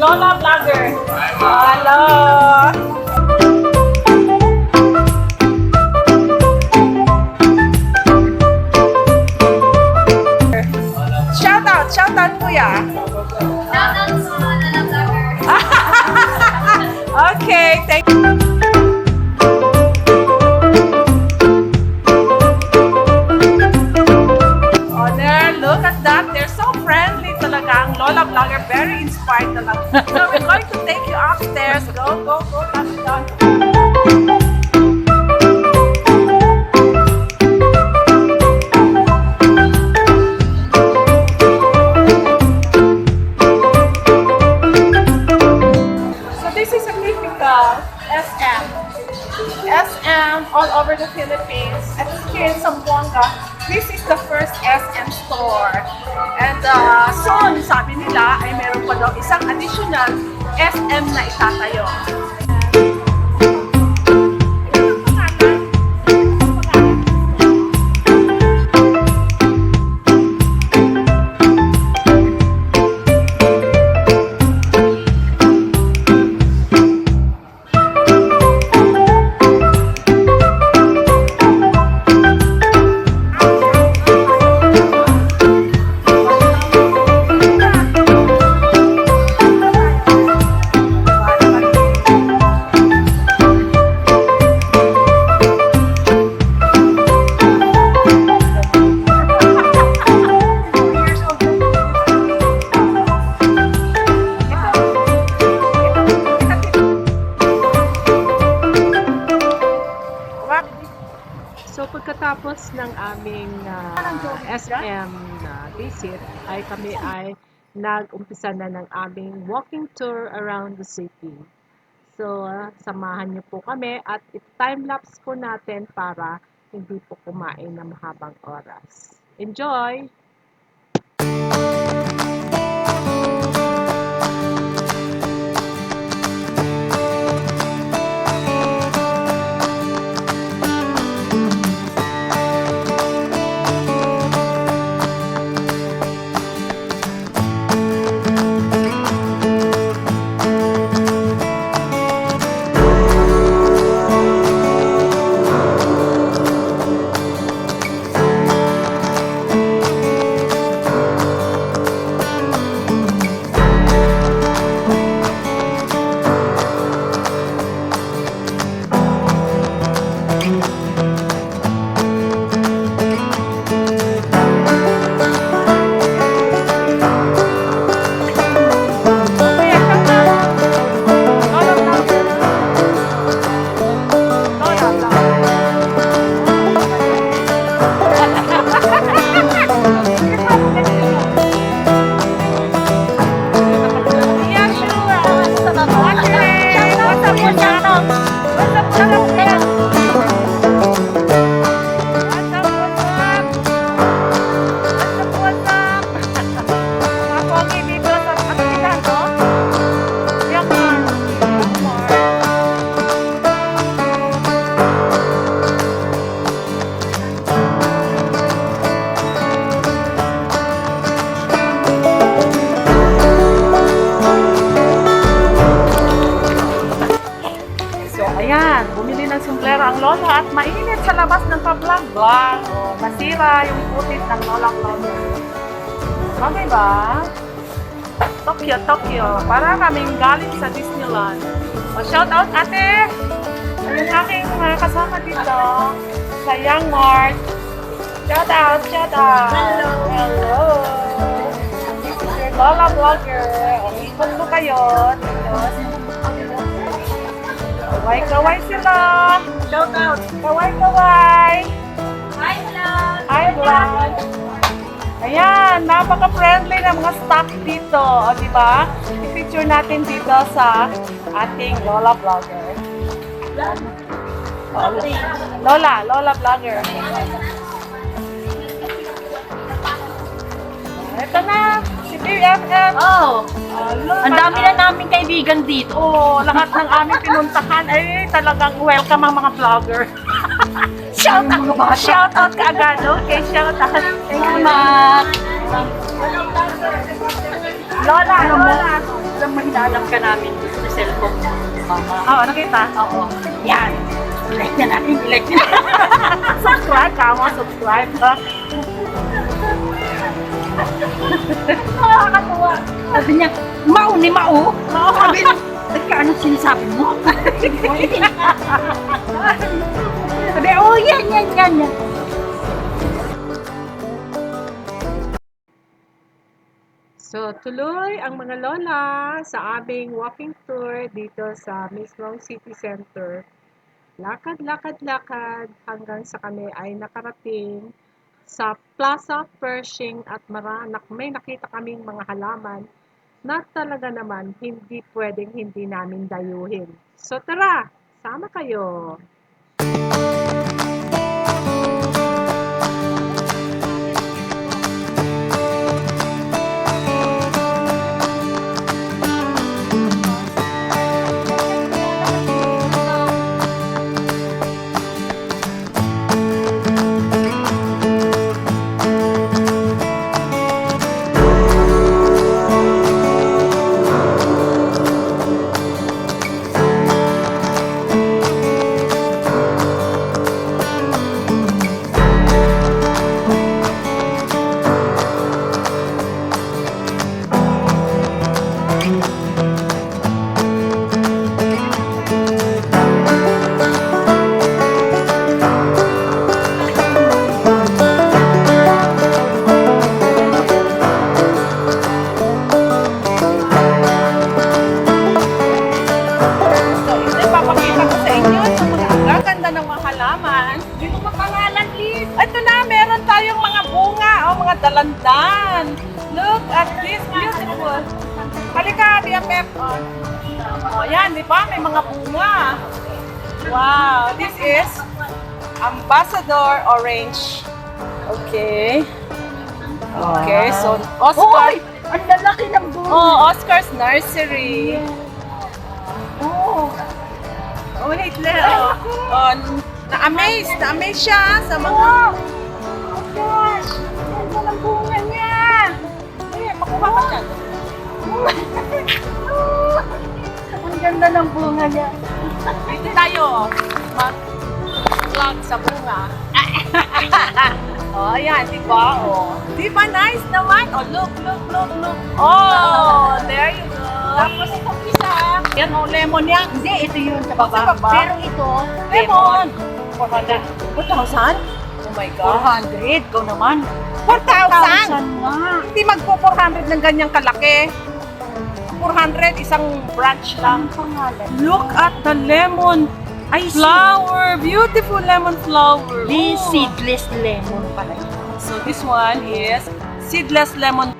Lola Vlogger. Hello. Shout out kuya. Shoutout sa Lola Vlogger. Okay, thank you. Look at that. They're so friendly talaga. Ang Lola Vlogger, very inspired talaga. So we're going to take you upstairs. Go, go, go. So this is a typical SM. SM all over the Philippines. At here in Zamboanga, this is the first SM store. And soon, sabi nila, ay meron pa daw isang additional SM na itatayo. So pagkatapos ng aming SM visit ay kami ay nag-umpisa na ng aming walking tour around the city. So samahan niyo po kami at time-lapse po natin para hindi po kumain ng mahabang oras. Enjoy! Ayan, bumili ng sombrero ang Lola at mainit sa labas ng pa-vlog-vlog. O, nasira yung putit ng Lola Vlogger. Okay ba? Tokyo, Tokyo. Para kaming galing sa Disneyland. O, shout out ate! Ayun aking mga kasama dito sa Young Mart. Shout out, shout out! Hello! Hello! This is your Lola Vlogger. O, ikot ko kayo dito. Kaway-kaway sila! Shout out! Kaway-kaway! Hi, vlog! Hi, vlog! Ayan, napaka-friendly ng mga staff dito. O, diba? I-picture natin dito sa ating Lola Vlogger. Lola Vlogger. Ito na! Si BFF! Oh! Ang dami na namin kaibigan dito. Oo, lahat ng aming pinuntahan ay talagang welcome ang mga vlogger. Shout out ka agad, okay? Shout out. Thank you, Ma. Lola, Lola. Sobrang mahinalam ka namin sa cellphone mo. Oo, nakita? Oo. Yan. Like na natin, like na. Subscribe ka mo, subscribe ka. Nakakatuwa. Sabi niya, Mau ni Mau. Sabi niya, ano sinasabi mo? Sabi, oh yan. So, tuloy ang mga lola sa aming walking tour dito sa mismong city center. Lakad hanggang sa kami ay nakarating sa Plaza Pershing at may nakita kaming mga halaman na talaga naman hindi pwedeng hindi namin dayuhin. So tara, sama kayo! Ito na, meron tayong mga bunga o mga dalandan. Look at this beautiful. Halika, BFF. Oh, yan, di ba? May mga bunga. Wow, this is Ambassador Orange. Okay. Okay, so Oscar. Oy! Ang lalaki ng bunga. Oh, Oscar's Nursery. Oh. Oh, wait lang. Oh, na-amaze siya sa mga... Oh gosh! Ganda ng bunga niya! Makuha ka dyan. Ang ganda ng bunga niya. Dito tayo mag-vlog sa bunga. Oh, ayan, di ba? Oh. Di ba nice naman? Oh, look. Oh, there you go. Tapos itong isa. Yan, oh, lemon yan. Hindi, ito yun sa baba. Sa baba? Pero ito, Lemon. 400. 4,000? Oh my God. 400. Ikaw naman. 4,000? 1,000 nga. Hindi magpo-400 ng ganyang kalaki. 400, isang branch lang. Ang pangalan? Look at the lemon flower. Beautiful lemon flower. This Oh. seedless lemon pala yun. So this one is seedless lemon.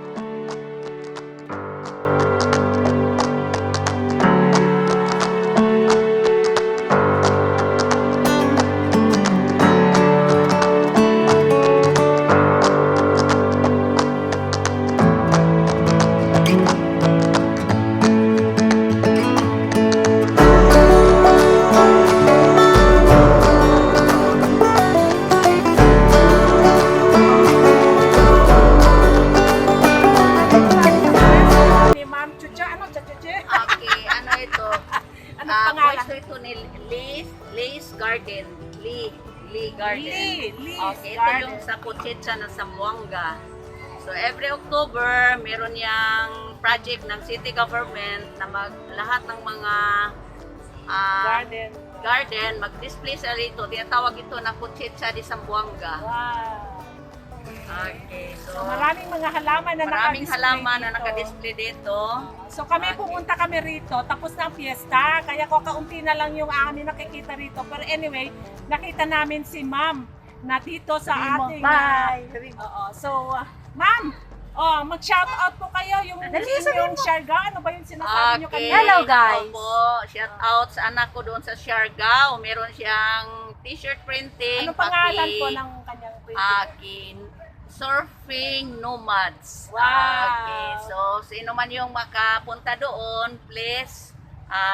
Okay, ano ito? Anong pangalan? Pwesto ito ni Lee's Garden. Lee Garden. Lee's Okay, ito Garden. yung sa Cochecha ng Zamboanga. So every October, meron yang project ng city government na lahat ng mga garden mag-display sa rito. Tinatawag ito na Cochecha de Zamboanga. Wow. Okay, So maraming mga halaman na maraming naka-display halaman na dito. naka-display dito. So kami pumunta kami rito, tapos na ang fiesta, kaya ko kaunti na lang yung amin nakikita rito. Pero anyway, nakita namin si Ma'am na dito sa ating... Oo. So, Ma'am, mag-shout out po kayo yung Siargao. Ano ba yung sinasabi nyo kanina? Hello, guys. Opo, shout out sa anak ko doon sa Siargao. Meron siyang t-shirt printing. Ano pangalan po ng kanyang Akin. Surfing Nomads. Wow. Okay, so sino man yung makapunta doon, please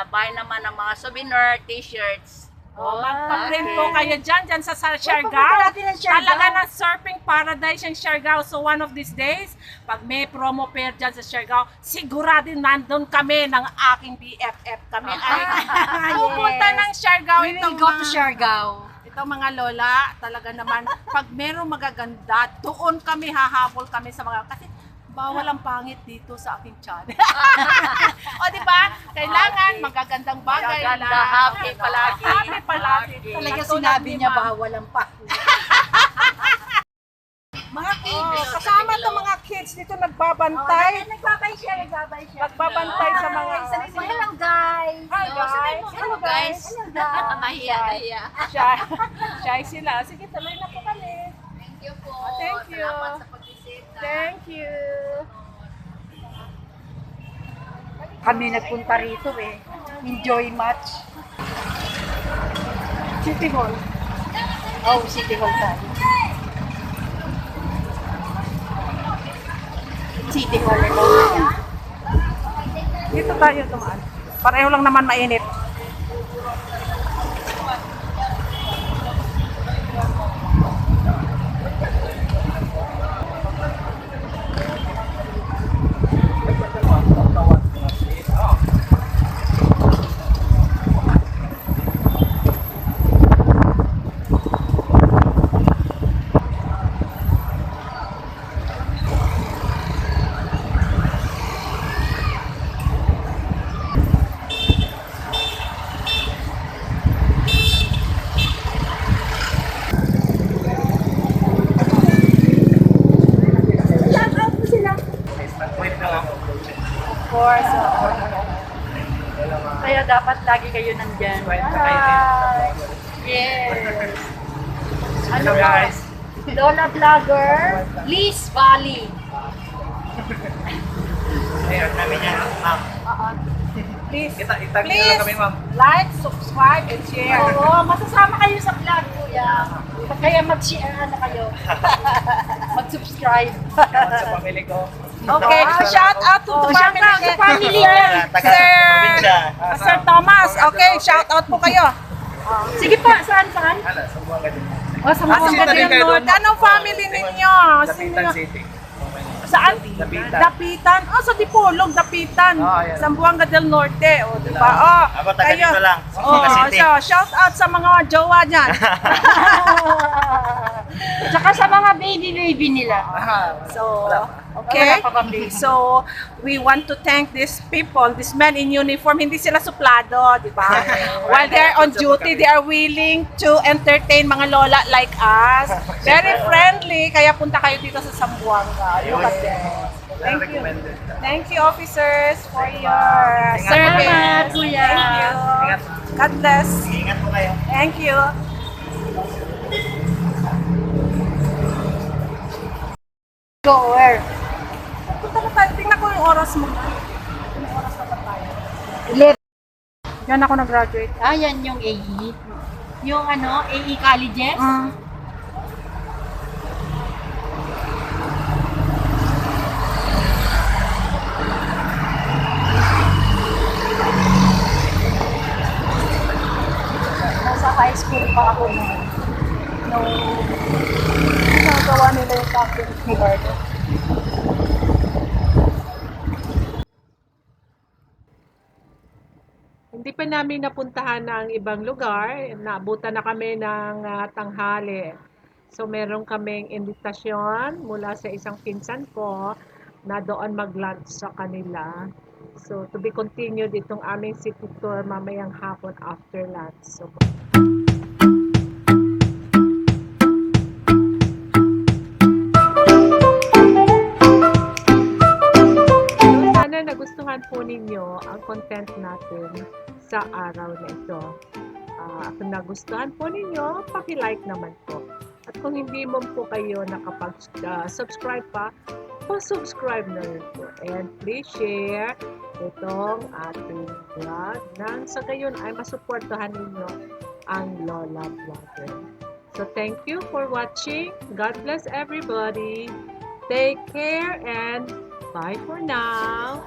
buy naman ng mga souvenir t-shirts Magpa-print po kayo dyan sa Siargao. Pupunta natin ng Siargao. Talaga na surfing paradise yung Siargao. So one of these days, pag may promo fair dyan sa Siargao, siguradin nandun kami ng aking BFF kami. Ay, pupunta ng Siargao. We will go to Siargao. Ito mga lola, talaga naman, pag merong magaganda, doon kami, hahabol kami sa mga, kasi bawal ang pangit dito sa aking channel. O di ba? Kailangan magagandang bagay lang. Happy palagi. Happy palagi. Talaga Katulad sinabi ni niya Ma'am. bawal ang pa. Mga kids. Kasama ng mga kids dito nagbabantay. Nagbabay siya. Nagbabantay sa mga... Hello guys. Hi guys. Hello guys. Nahiya. Shy sila. Sige, tuloy na po kami. Thank you po. Thank you. Salamat sa pagbisita. Thank you. Kami nagpunta rito eh. Enjoy much. City Hall. Oh, City Hall tayo. City Hall ito. Dito tayo tumaan. Pareho lang naman mainit. Of course. Kaya dapat lagi kayo nandyan. Hi. Yes. Ano guys? Lola Vlogger, Liz Valley. Ayun, kami niya, ma'am. Please, Itag niyo lang please kami, ma'am. like, subscribe, and share. Oo, masasama kayo sa vlog kuya. Kaya mag-share ano kayo. Mag-subscribe. Salamat sa pamilya ko. Okay, shout out to the shout family. out to family yan. Taga Sir, probinsya. Sir Thomas. Okay, shout out po kayo. Sige pa, saan? Ano, Zamboanga din. O, sa mga Sa Bisita din kayo Lord, doon. anong family ninyo? Dapitan City. Saan? Dapitan. Dapitan. Sa Dipolog, Dapitan. Ayan. Zamboanga del Norte. O, di ba? Ako, taga dito lang. Oh, Zamboanga City. so, shout out sa mga jowa dyan. Tsaka sa mga baby nila. So, okay. So, we want to thank these people, these men in uniform. Hindi sila suplado, di ba? While they're on duty, they are willing to entertain mga lola like us. Very friendly, kaya punta kayo dito sa Zamboanga. Look at them. Thank you. Recommended. Thank you, officers, for your Ingat. service. Salamat, kuya. Thank you. Ingat. God bless. Ingat po kayo. Thank you. Go where? Punta na tayo. Tingnan ko yung oras mo. Yung oras na ba tayo? 11. Yan ako nag-graduate. Yan yung AE. Yung ano, AE colleges. Nasa high school pa ako noon. Nagawa nila yung camping garden. Hindi pa namin napuntahan ang ibang lugar. Naabutan na kami ng tanghali. So meron kaming invitasyon mula sa isang pinsan ko na doon mag-lunch sa kanila. So to be continued itong aming city tour mamayang hapon after lunch. So, sana nagustuhan po ninyo ang content natin sa araw na ito. Kung nagustuhan po ninyo, paki-like naman po. At kung hindi mo po kayo nakapag-subscribe pa, pa-subscribe na rin po. And please share itong ating vlog nang sa gayon ay masuportahan ninyo ang Lola Vlogger. So thank you for watching. God bless everybody. Take care and bye for now.